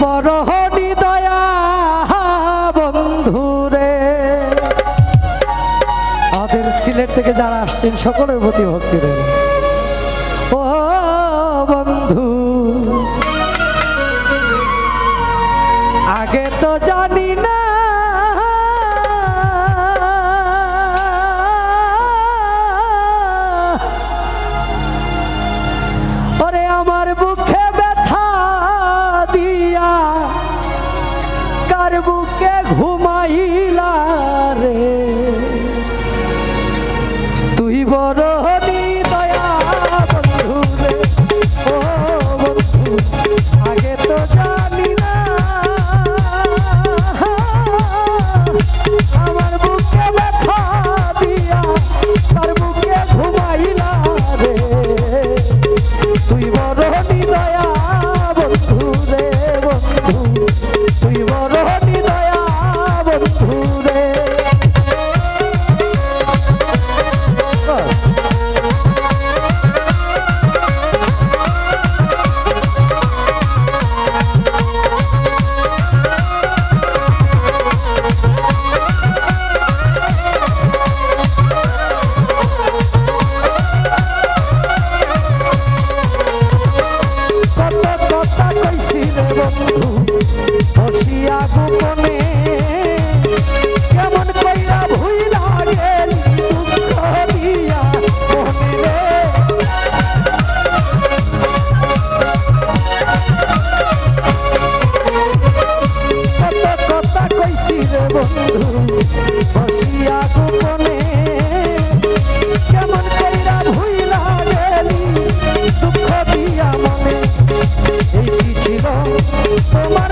বড় হৃদয়া বন্ধুরে। আমাদের সিলেট থেকে যারা আসছেন সকলের প্রতি ভক্তি রইল। ও বন্ধু আগে তো জানি না ওরে আমার বুকে ব্যথা দিয়া কার বুকে ঘুমাইলা রে। তুই বড় হৃদয়া বন্ধু রে। ও বন্ধু আগে তো জানি না আমার বুকে ব্যথা দিয়া কার বুকে ঘুমাইলা রে। তুই বড় হৃদয়া বন্ধু রে বন্ধু তুই বড় হৃদয়া বন্ধু রে। বসিয়া গোপনে কেমন কইরা ভুইলা গেলি দুঃখ দিয়া মনে রে। কত কথা কইছি রে বন্ধু বসিয়া গোপনে কেমন কইরা ভুইলা গেলি দুঃখ দিয়া মনে। এই কি ছিল তোমার